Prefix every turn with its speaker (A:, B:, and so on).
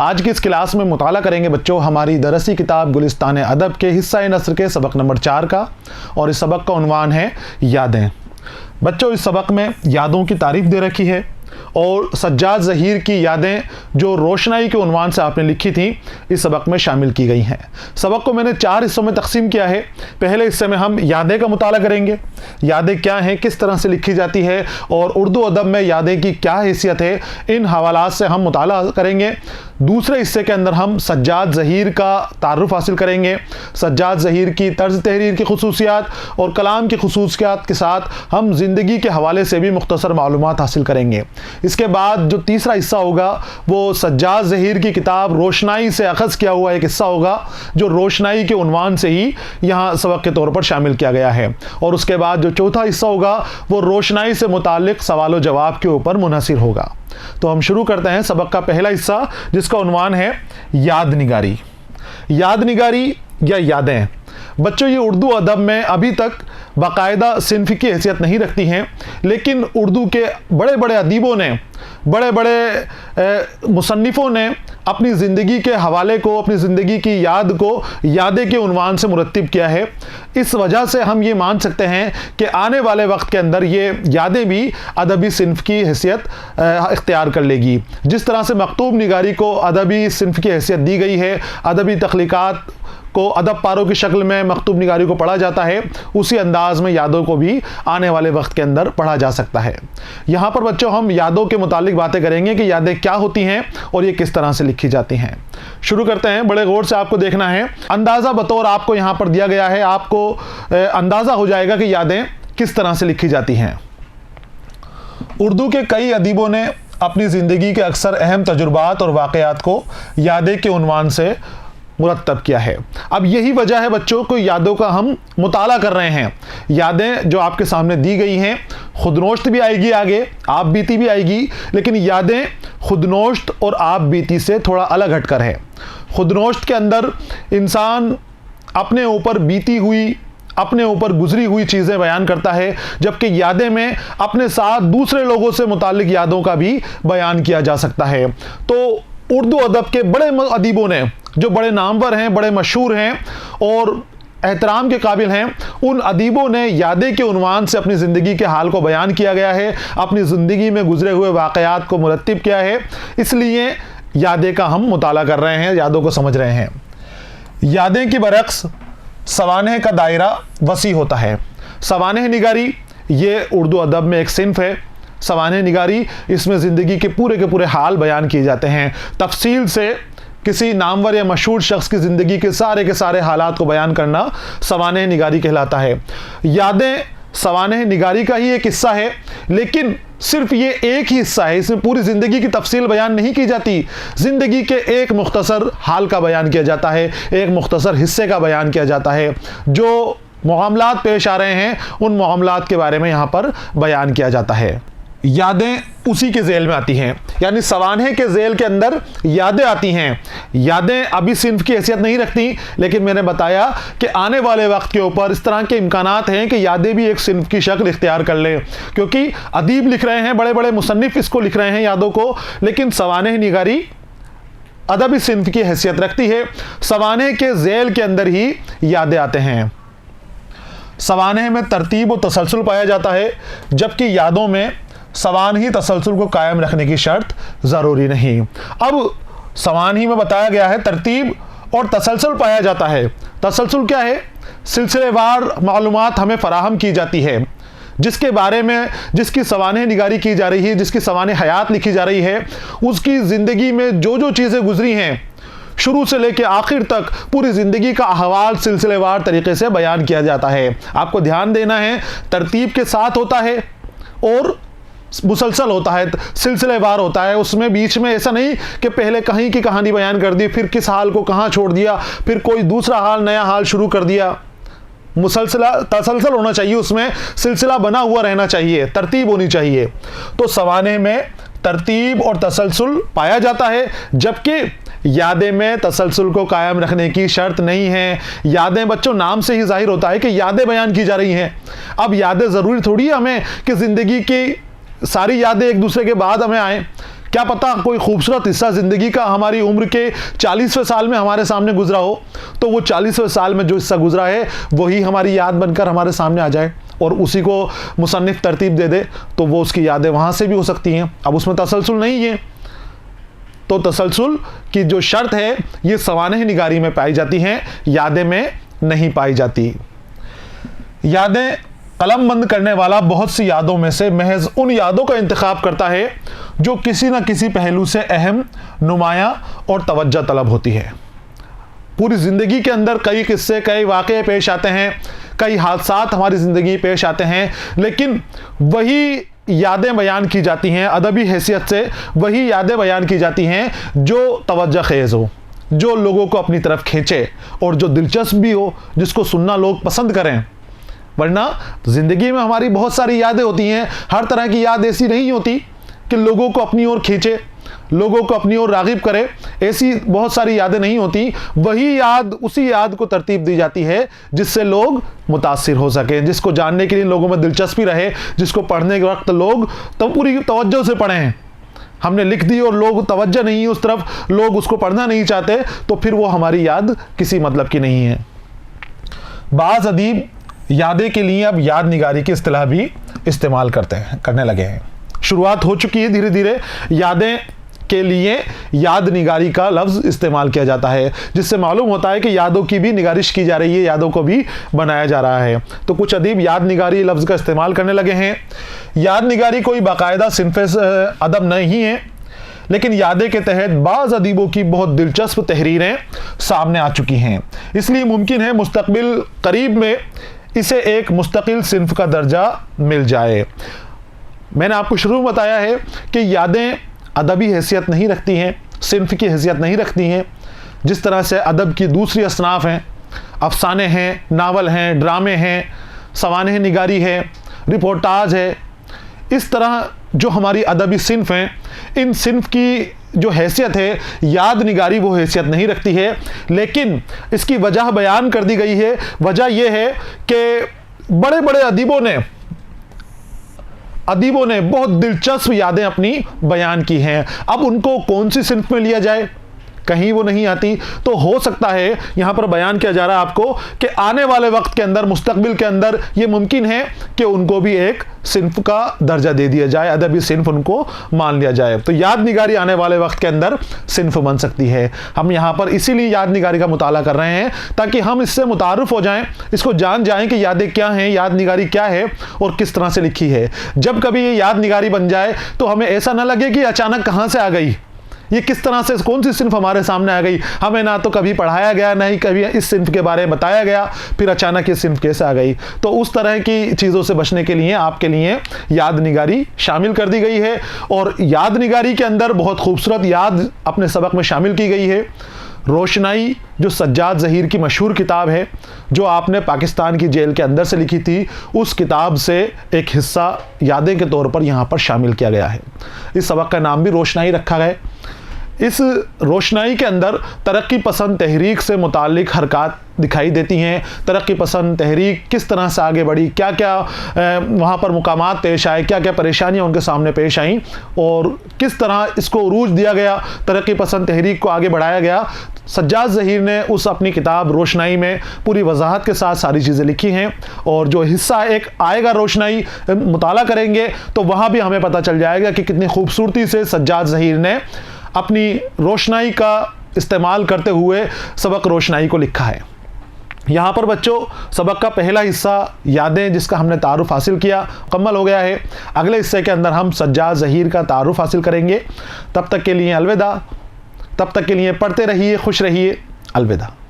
A: आज की इस क्लास में मुताला करेंगे बच्चों हमारी दरसी किताब गुलिस्तान अदब के हिस्सा नस्र के सबक नंबर 4 का, और इस सबक का उन्वान है यादें। बच्चों इस सबक में यादों की तारीफ दे रखी है और सज्जाद ज़हीर की यादें जो रोशनाई के उन्वान से आपने लिखी थी इस सबक में शामिल की गई हैं। सबक को मैंने 4 हिस्सों में तकसीम किया है। पहले हिस्से में हम यादें का मुताला करेंगे, यादें क्या हैं, किस तरह से लिखी जाती है और उर्दू अदब में यादें की क्या हैसियत है, इन हवालात से हम मुताला करेंगे। दूसरे हिस्से के अंदर हम सज्जाद ज़हीर का तारुफ हासिल करेंगे, सज्जाद ज़हीर की तर्ज तहरीर की खसूसियात और कलाम की खसूसियात के साथ हम ज़िंदगी के हवाले से भी मुख्तसर मालूमात हासिल करेंगे। इसके बाद जो तीसरा हिस्सा होगा वो सज्जाद ज़हीर की किताब रोशनाई से अखज़ किया हुआ एक हिस्सा होगा जो रोशनाई के उन्वान से ही यहाँ सबक के तौर पर शामिल किया गया है। और उसके बाद जो चौथा हिस्सा होगा वो रोशनाई से मुताल्लिक़ सवाल व जवाब के ऊपर मुनहसिर होगा। तो हम शुरू करते हैं सबक का पहला हिस्सा जिसका उन्वान है याद निगारी। याद निगारी या यादें बच्चों ये उर्दू अदब में अभी तक बाकायदा सिन्फ की हैसियत नहीं रखती हैं, लेकिन उर्दू के बड़े बड़े अदीबों ने, बड़े बड़े मुसन्निफ़ों ने अपनी ज़िंदगी के हवाले को, अपनी ज़िंदगी की याद को यादें के उन्वान से मुरत्तिब किया है। इस वजह से हम ये मान सकते हैं कि आने वाले वक्त के अंदर ये यादें भी अदबी सिन्फ की हैसियत इख्तियार कर लेगी। जिस तरह से मकतूब निगारी को अदबी सिन्फ की हैसियत दी गई है, अदबी तख्लीक़ात को अदब पारों की शक्ल में मकतूब निगारी को पढ़ा जाता है, उसी अंदाज में यादों को भी आने वाले वक्त के अंदर पढ़ा जा सकता है। यहाँ पर बच्चों हम यादों के मुतालिक बातें करेंगे कि यादें क्या होती हैं और ये किस तरह से लिखी जाती हैं। शुरू करते हैं। बड़े गौर से आपको देखना है, अंदाज़ा बतौर आपको यहाँ पर दिया गया है, आपको अंदाज़ा हो जाएगा कि यादें किस तरह से लिखी जाती हैं। उर्दू के कई अदीबों ने अपनी ज़िंदगी के अक्सर अहम तजुर्बात और वाक़यात को यादें के उन्वान से मुरत्तब किया है। अब यही वजह है बच्चों को यादों का हम मुताला कर रहे हैं। यादें जो आपके सामने दी गई हैं, खुदनोश्त भी आएगी आगे, आप बीती भी आएगी, लेकिन यादें खुदनोश्त और आप बीती से थोड़ा अलग हटकर है। खुदनोश्त के अंदर इंसान अपने ऊपर बीती हुई, अपने ऊपर गुजरी हुई चीज़ें बयान करता है, जबकि यादें में अपने साथ दूसरे लोगों से मुतालिक यादों का भी बयान किया जा सकता है। तो उर्दू अदब के बड़े अदीबों ने जो बड़े नामवर हैं, बड़े मशहूर हैं और एहतराम के काबिल हैं, उन अदीबों ने यादें के उन्वान से अपनी ज़िंदगी के हाल को बयान किया गया है, अपनी ज़िंदगी में गुजरे हुए वाक़यात को मुरत्तिब किया है। इसलिए यादें का हम मुताला कर रहे हैं, यादों को समझ रहे हैं। यादें की बरक्स सवानेह का दायरा वसी होता है। सवानेह निगारी ये उर्दू अदब में एक सिन्फ है। सवानेह निगारी इसमें ज़िंदगी के पूरे हाल बयान किए जाते हैं। तफसील से किसी नामवर या मशहूर शख्स की ज़िंदगी के सारे हालात को बयान करना सवानेह निगारी कहलाता है। यादें सवानेह निगारी का ही एक हिस्सा है, लेकिन सिर्फ ये एक ही हिस्सा है। इसमें पूरी ज़िंदगी की तफसील बयान नहीं की जाती, ज़िंदगी के एक मुख्तसर हाल का बयान किया जाता है, एक मुख्तसर हिस्से का बयान किया जाता है। जो मामलात पेश आ रहे हैं उन मामलात के बारे में यहाँ पर बयान किया जाता है। यादें उसी के ज़ेल में आती हैं, यानी सवानेह के ज़ेल के अंदर यादें आती हैं। यादें अभी सिन्फ की हैसियत नहीं रखती, लेकिन मैंने बताया कि आने वाले वक्त के ऊपर इस तरह के इम्कानात हैं कि यादें भी एक सिन्फ की शक्ल इख्तियार कर लें, क्योंकि अदीब लिख रहे हैं, बड़े बड़े मुसन्निफ़ इसको लिख रहे हैं यादों को, लेकिन सवानेह निगारी अदबी सिन्फ की हैसियत रखती है। सवानेह के ज़ेल के अंदर ही यादें आते हैं। सवानेह में तरतीब व तसलसल पाया जाता है, जबकि यादों में सवान ही तसलसल को कायम रखने की शर्त ज़रूरी नहीं। अब सवान ही में बताया गया है तरतीब और तसलसल पाया जाता है। तसलसल क्या है? सिलसिलेवार मालूमात हमें फराहम की जाती है, जिसके बारे में, जिसकी सवानेह निगारी की जा रही है, जिसकी सवानेह हयात लिखी जा रही है, उसकी ज़िंदगी में जो चीज़ें गुजरी हैं शुरू से लेकर आखिर तक पूरी ज़िंदगी का अहवाल सिलसिलेवार तरीके से बयान किया जाता है। आपको ध्यान देना है, तरतीब के साथ होता है और मुसलसल होता है, सिलसिलेवार होता है। उसमें बीच में ऐसा नहीं कि पहले कहीं की कहानी बयान कर दी, फिर किस हाल को कहाँ छोड़ दिया, फिर कोई दूसरा हाल, नया हाल शुरू कर दिया। मुसलसल तसलसल होना चाहिए, उसमें सिलसिला बना हुआ रहना चाहिए, तरतीब होनी चाहिए। तो सवानेह में तरतीब और तसलसल पाया जाता है, जबकि यादें में तसलसल को कायम रखने की शर्त नहीं है। यादें बच्चों नाम से ही जाहिर होता है कि यादें बयान की जा रही हैं। अब यादें ज़रूरी थोड़ी है हमें कि ज़िंदगी की सारी यादें एक दूसरे के बाद हमें आएँ। क्या पता कोई खूबसूरत हिस्सा ज़िंदगी का हमारी उम्र के 40वें साल में हमारे सामने गुजरा हो, तो वो 40वें साल में जो हिस्सा गुजरा है वही हमारी याद बनकर हमारे सामने आ जाए और उसी को मुसन्निफ़ तरतीब दे दे, तो वो उसकी यादें वहाँ से भी हो सकती हैं। अब उसमें तसलसल नहीं है, तो तसलसल की जो शर्त है ये सवानह निगारी में पाई जाती हैं, यादें में नहीं पाई जाती। यादें कलम बंद करने वाला बहुत सी यादों में से महज उन यादों का इंतखाब करता है जो किसी न किसी पहलू से अहम, नुमायां और तवज्जो तलब होती है। पूरी ज़िंदगी के अंदर कई किस्से, कई वाक़े पेश आते हैं, कई हादसात हमारी ज़िंदगी पेश आते हैं, लेकिन वही यादें बयान की जाती हैं अदबी हैसियत से, वही यादें बयान की जाती हैं जो तवज्जो खेज़ हो, जो लोगों को अपनी तरफ खींचे और जो दिलचस्प भी हो, जिसको सुनना लोग पसंद करें। वरना ज़िंदगी में हमारी बहुत सारी यादें होती हैं, हर तरह की याद ऐसी नहीं होती कि लोगों को अपनी ओर खींचे, लोगों को अपनी ओर राग़िब करे, ऐसी बहुत सारी यादें नहीं होती। वही याद, उसी याद को तरतीब दी जाती है जिससे लोग मुतासिर हो सकें, जिसको जानने के लिए लोगों में दिलचस्पी रहे, जिसको पढ़ने के वक्त लोग तो पूरी तवज्जो से पढ़ें। हमने लिख दी और लोग तवज्जो नहीं उस तरफ, लोग उसको पढ़ना नहीं चाहते, तो फिर वो हमारी याद किसी मतलब की नहीं है। बाज़ अदीब यादें के लिए अब याद निगारी की इस्तिलाह भी इस्तेमाल करने लगे हैं। शुरुआत हो चुकी है धीरे धीरे, यादें के लिए याद निगारी का लफ्ज़ इस्तेमाल किया जाता है, जिससे मालूम होता है कि यादों की भी निगारिश की जा रही है, यादों को भी बनाया जा रहा है। तो कुछ अदीब याद निगारी लफ्ज़ का इस्तेमाल करने लगे हैं। याद निगारी कोई बाकायदा सिन्फ़े अदब नहीं है, लेकिन यादें के तहत बाज़ अदीबों की बहुत दिलचस्प तहरीरें सामने आ चुकी हैं, इसलिए मुमकिन है मुस्तकबिल करीब में इसे एक मुस्तकिल सिन्फ का दर्जा मिल जाए। मैंने आपको शुरू में बताया है कि यादें अदबी हैसियत नहीं रखती हैं, सिन्फ की हैसियत नहीं रखती हैं। जिस तरह से अदब की दूसरी असनाफ़ हैं, अफसाने हैं, नावल हैं, ड्रामे हैं, सवानह निगारी है, रिपोर्टाज है, इस तरह जो हमारी अदबी सिन्फ हैं, इन सिन्फ की जो हैसियत है याद निगारी वो हैसियत नहीं रखती है। लेकिन इसकी वजह बयान कर दी गई है। वजह यह है कि बड़े बड़े अदीबों ने बहुत दिलचस्प यादें अपनी बयान की हैं। अब उनको कौन सी सिन्फ में लिया जाए, कहीं वो नहीं आती। तो हो सकता है यहाँ पर बयान किया जा रहा है आपको कि आने वाले वक्त के अंदर, मुस्तकबिल के अंदर ये मुमकिन है कि उनको भी एक सिन्फ का दर्जा दे दिया जाए, अदबी सिन्फ उनको मान लिया जाए। तो याद निगारी आने वाले वक्त के अंदर सिन्फ बन सकती है। हम यहाँ पर इसीलिए याद निगारी का मुताला कर रहे हैं ताकि हम इससे मुतारुफ हो जाएं, इसको जान जाएं कि यादें क्या हैं, याद निगारी क्या है और किस तरह से लिखी है। जब कभी ये याद निगारी बन जाए तो हमें ऐसा ना लगे कि अचानक कहाँ से आ गई, ये किस तरह से, कौन सी सिन्फ हमारे सामने आ गई, हमें ना तो कभी पढ़ाया गया, ना ही कभी इस सिन्फ के बारे में बताया गया, फिर अचानक ये सिन्फ कैसे आ गई। तो उस तरह की चीज़ों से बचने के लिए आपके लिए याद निगारी शामिल कर दी गई है। और याद निगारी के अंदर बहुत खूबसूरत याद अपने सबक में शामिल की गई है। रोशनाई जो सज्जाद ज़हीर की मशहूर किताब है, जो आपने पाकिस्तान की जेल के अंदर से लिखी थी, उस किताब से एक हिस्सा यादें के तौर पर यहाँ पर शामिल किया गया है। इस सबक का नाम भी रोशनाई रखा गया। इस रोशनाई के अंदर तरक्की पसंद तहरीक से मुताल्लिक हरकत दिखाई देती हैं। तरक्की पसंद तहरीक किस तरह से आगे बढ़ी, क्या क्या वहाँ पर मुकामात पेश आए, क्या क्या परेशानियाँ उनके सामने पेश आईं और किस तरह इसको उरूज दिया गया, तरक्की पसंद तहरीक को आगे बढ़ाया गया। सज्जाद ज़हीर ने उस अपनी किताब रोशनाई में पूरी वजाहत के साथ सारी चीज़ें लिखी हैं। और जो हिस्सा एक आएगा रोशनाई, मुताला करेंगे तो वहाँ भी हमें पता चल जाएगा कि कितनी खूबसूरती से सज्जाद ज़हीर ने अपनी रोशनाई का इस्तेमाल करते हुए सबक रोशनाई को लिखा है। यहाँ पर बच्चों सबक का पहला हिस्सा यादें, जिसका हमने तारुफ हासिल किया, मुकम्मल हो गया है। अगले हिस्से के अंदर हम सज्जाद ज़हीर का तारुफ हासिल करेंगे। तब तक के लिए अलविदा। तब तक के लिए पढ़ते रहिए, खुश रहिए। अलविदा।